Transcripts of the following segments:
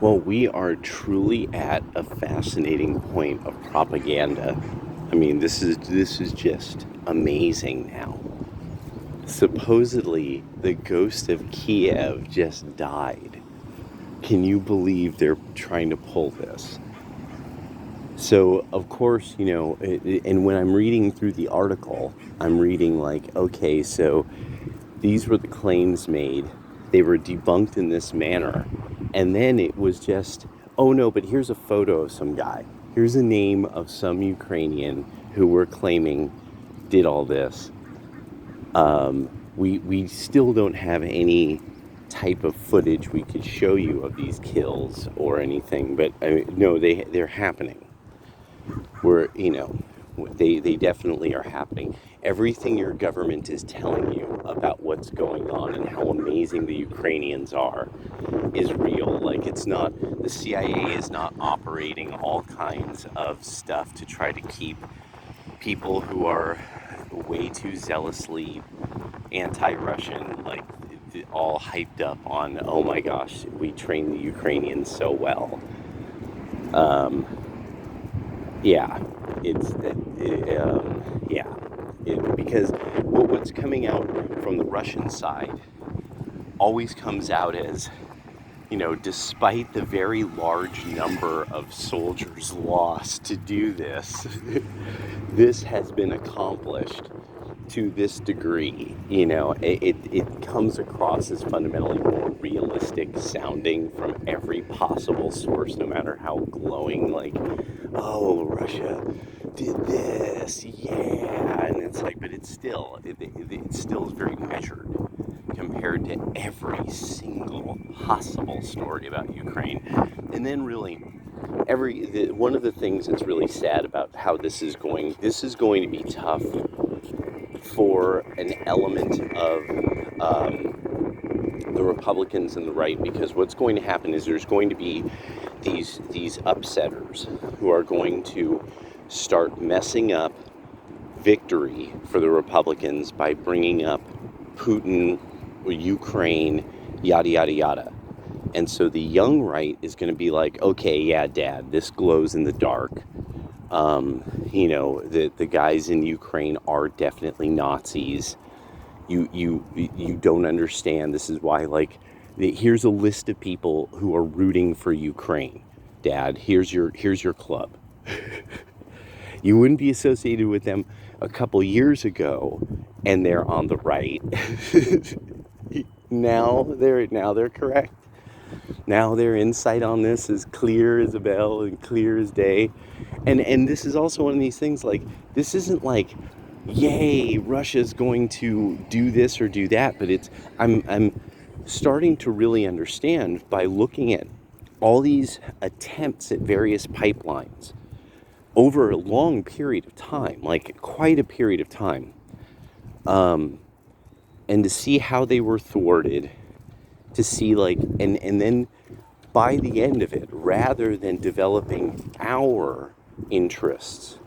Well, we are truly at a fascinating point of propaganda. I mean, this is just amazing now. Supposedly, the ghost of Kiev just died. Can you believe they're trying to pull this? So, of course, and when I'm reading through the article, I'm reading like, okay, so these were the claims made. They were debunked in this manner. And then it was just, oh no, but here's a photo of some guy. Here's a name of some Ukrainian who we're claiming did all this. We still don't have any type of footage we could show you of these kills or anything, but I mean, no, they're happening. They definitely are happening. Everything your government is telling you about what's going on and how amazing the Ukrainians are is real. Like, it's not, the CIA is not operating all kinds of stuff to try to keep people who are way too zealously anti-Russian, like, all hyped up on, oh my gosh, we train the Ukrainians so well. Um, yeah, it's yeah, because what's coming out from the Russian side always comes out as, despite the very large number of soldiers lost to do this, this has been accomplished to this degree. It comes across as fundamentally more realistic sounding from every possible source, no matter how glowing, like, oh, Russia did this, yeah, and it's like, but it's still, it still is very measured compared to every single possible story about Ukraine. And then really, one of the things that's really sad about how this is going to be tough for an element of the Republicans and the right, because what's going to happen is there's going to be these upsetters who are going to start messing up victory for the Republicans by bringing up Putin, Ukraine, yada yada yada. And so the young right is going to be like, okay, yeah, Dad, this glows in the dark. The guys in Ukraine are definitely Nazis. You don't understand. This is why, like, here's a list of people who are rooting for Ukraine. Dad, here's your club. You wouldn't be associated with them a couple years ago, and they're on the right. now they're correct. Now their insight on this is clear as a bell and clear as day. And this is also one of these things, like, this isn't like, yay, Russia's going to do this or do that, but I'm starting to really understand by looking at all these attempts at various pipelines over a long period of time, like quite a period of time, and to see how they were thwarted, to see, like, and then by the end of it, rather than developing our interests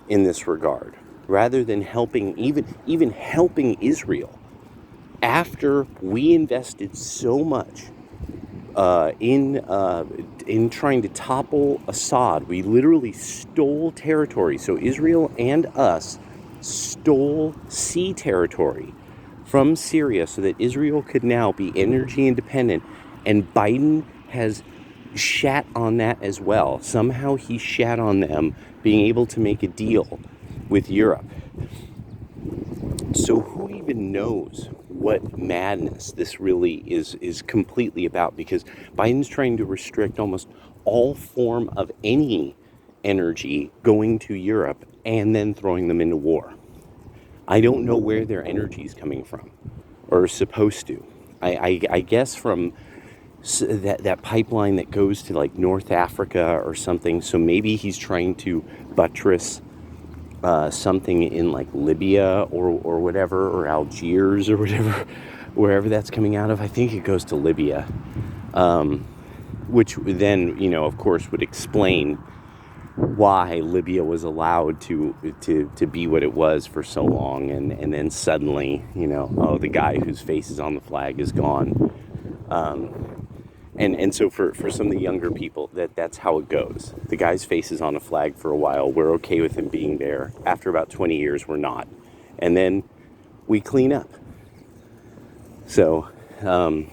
in this regard, rather than helping, even helping Israel, after we invested so much in trying to topple Assad, we literally stole territory. So Israel and us stole sea territory from Syria so that Israel could now be energy independent. And Biden has shat on that as well. Somehow he shat on them being able to make a deal with Europe. So who even knows what madness this really is completely about? Because Biden's trying to restrict almost all form of any energy going to Europe and then throwing them into war. I don't know where their energy is coming from, or supposed to. I guess from that pipeline that goes to, like, North Africa or something. So maybe he's trying to buttress something in, like, Libya or whatever, or Algiers or whatever, wherever that's coming out of. I think it goes to Libya, which then, of course, would explain why Libya was allowed to be what it was for so long, and then suddenly, the guy whose face is on the flag is gone. And so for some of the younger people, that's how it goes. The guy's face is on a flag for a while. We're okay with him being there. After about 20 years, we're not. And then we clean up. So, yeah,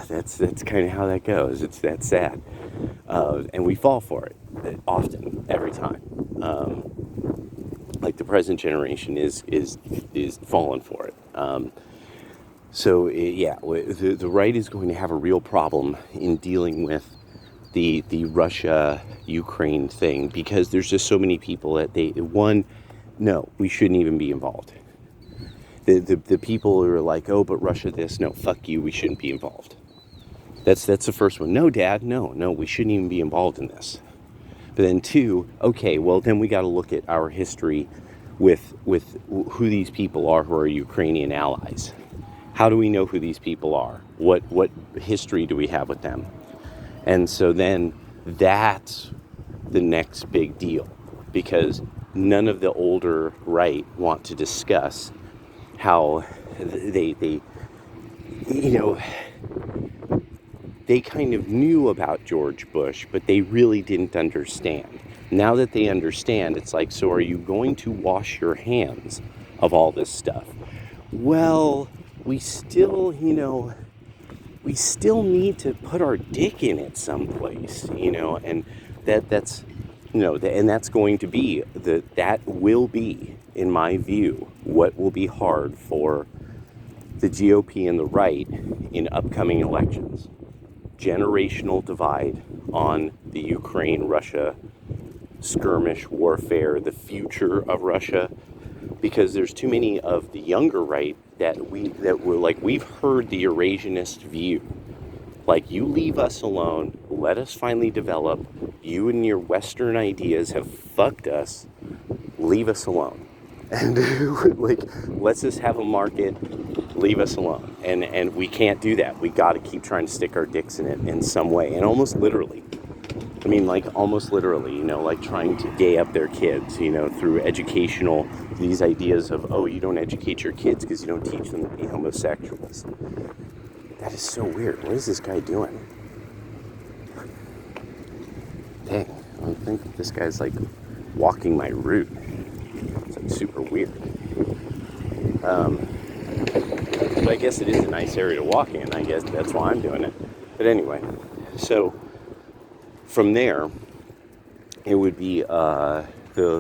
that's kind of how that goes. It's that sad. And we fall for it often, every time. Like the present generation is falling for it. So yeah, the right is going to have a real problem in dealing with the Russia-Ukraine thing, because there's just so many people that no, we shouldn't even be involved. The people who are like, oh, but Russia this, no, fuck you, we shouldn't be involved. That's the first one. No, Dad, no, we shouldn't even be involved in this. But then two, okay, well then we got to look at our history with who these people are who are Ukrainian allies. How do we know who these people are? What history do we have with them? And so then that's the next big deal, because none of the older right want to discuss how they kind of knew about George Bush, but they really didn't understand. Now that they understand, it's like, so are you going to wash your hands of all this stuff? Well, we still need to put our dick in it someplace, and that's going to be that will be, in my view, what will be hard for the GOP and the right in upcoming elections. Generational divide on the Ukraine-Russia skirmish warfare, the future of Russia, because there's too many of the younger right that we've heard the Eurasianist view. Like, you leave us alone, let us finally develop. You and your Western ideas have fucked us. Leave us alone. And let's just have a market. Leave us alone. And we can't do that. We got to keep trying to stick our dicks in it in some way. And almost literally, trying to gay up their kids, through educational, these ideas of, oh, you don't educate your kids because you don't teach them to be homosexuals. That is so weird. What is this guy doing? Dang, I think this guy's like walking my route. It's like super weird. But I guess it is a nice area to walk in. I guess that's why I'm doing it. But anyway, so from there, it would be the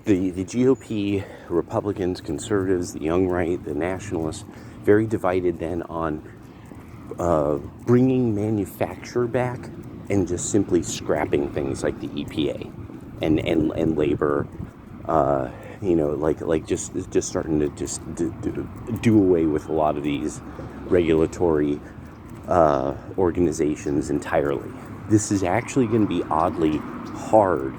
GOP, Republicans, conservatives, the young right, the nationalists, very divided then on bringing manufacture back and just simply scrapping things like the EPA and labor, just starting to just do away with a lot of these regulatory organizations entirely. This is actually going to be oddly hard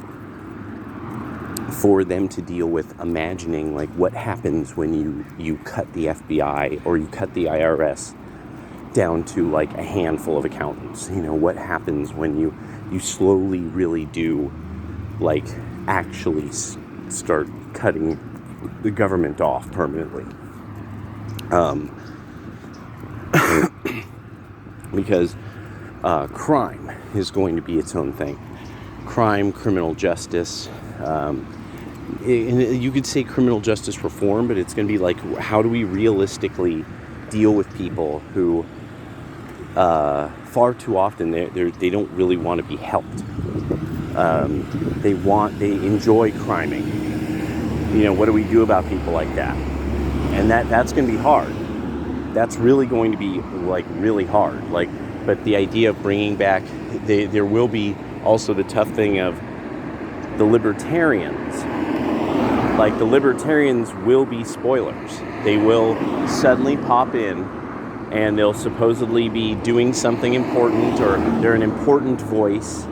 for them to deal with, imagining like what happens when you cut the FBI or you cut the IRS down to like a handful of accountants. What happens when you slowly really do like actually start cutting the government off permanently. Because crime is going to be its own thing. Crime, criminal justice, you could say criminal justice reform, but it's going to be like, how do we realistically deal with people who far too often they don't really want to be helped. They enjoy criming. What do we do about people like that? And that's going to be hard. That's really going to be like really hard. But the idea of bringing back, there will be also the tough thing of the libertarians. Like, the libertarians will be spoilers. They will suddenly pop in and they'll supposedly be doing something important, or they're an important voice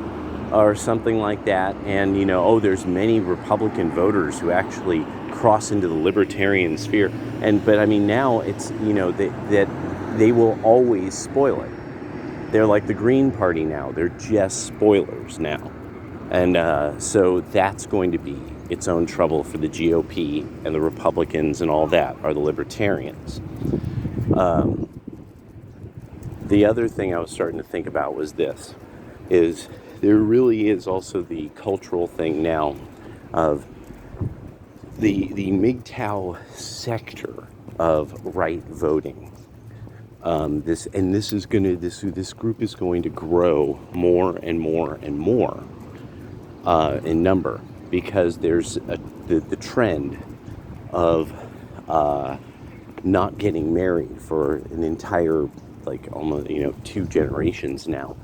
or something like that. And, there's many Republican voters who actually cross into the libertarian sphere. But now it's, that they will always spoil it. They're like the Green Party now. They're just spoilers now. And so that's going to be its own trouble for the GOP and the Republicans and all that, are the libertarians. The other thing I was starting to think about was this, is there really is also the cultural thing now of the MGTOW sector of right voting. This group is going to grow more and more and more in number, because there's the trend of not getting married for an entire, like, almost, 2 generations now,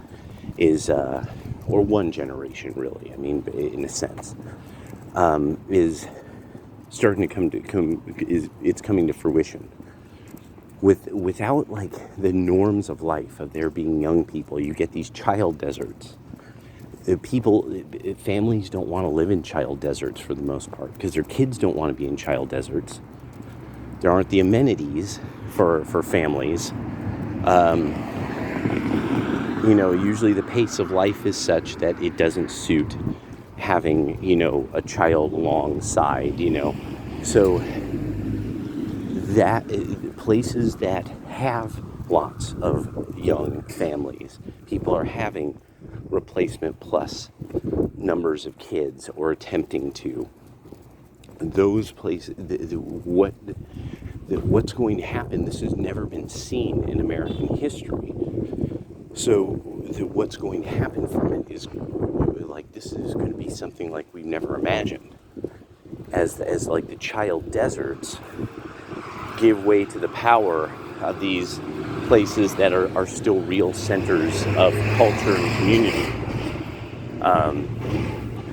is or one generation really, I mean, in a sense, is starting to it's coming to fruition. Without, like, the norms of life of there being young people, you get these child deserts. Families don't want to live in child deserts for the most part, because their kids don't want to be in child deserts. There aren't the amenities for families. Usually the pace of life is such that it doesn't suit having, a child alongside, So that places that have lots of young families, people are having replacement plus numbers of kids, or attempting to. Those places, what's going to happen, this has never been seen in American history. So what's going to happen from it is, like, this is going to be something like we've never imagined. As like the child deserts give way to the power of these places that are still real centers of culture and community.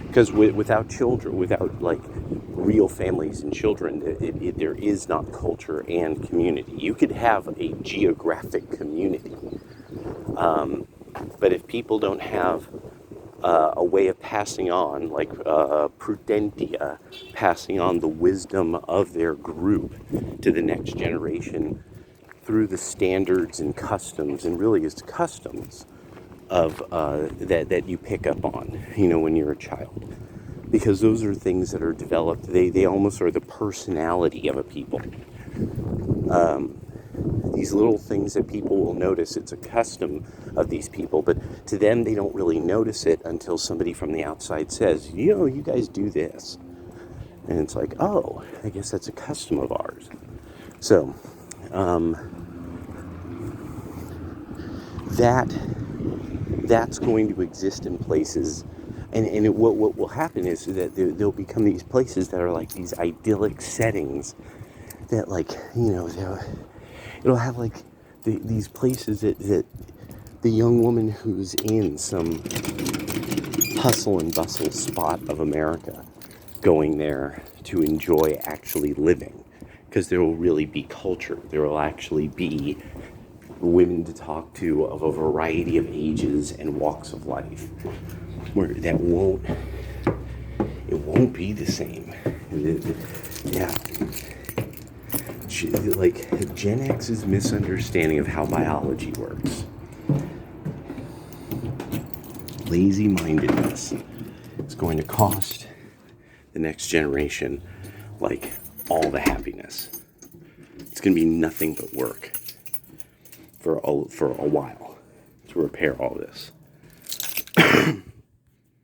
Because without children, without, like, real families and children, there is not culture and community. You could have a geographic community, but if people don't have a way of passing on, like prudentia, passing on the wisdom of their group to the next generation through the standards and customs, and really it's customs of that you pick up on, when you're a child, because those are things that are developed. They almost are the personality of a people. These little things that people will notice, it's a custom of these people, but to them, they don't really notice it until somebody from the outside says, you guys do this. And it's like, oh, I guess that's a custom of ours. So, that's going to exist in places, and what will happen is that there'll become these places that are like these idyllic settings that, like, it'll have, like, these places that the young woman who's in some hustle and bustle spot of America going there to enjoy actually living, because there will really be culture. There will actually be women to talk to of a variety of ages and walks of life, where it won't be the same. Yeah. Like, Gen X's misunderstanding of how biology works. Lazy-mindedness is going to cost the next generation, like, all the happiness. It's going to be nothing but work for a while to repair all this.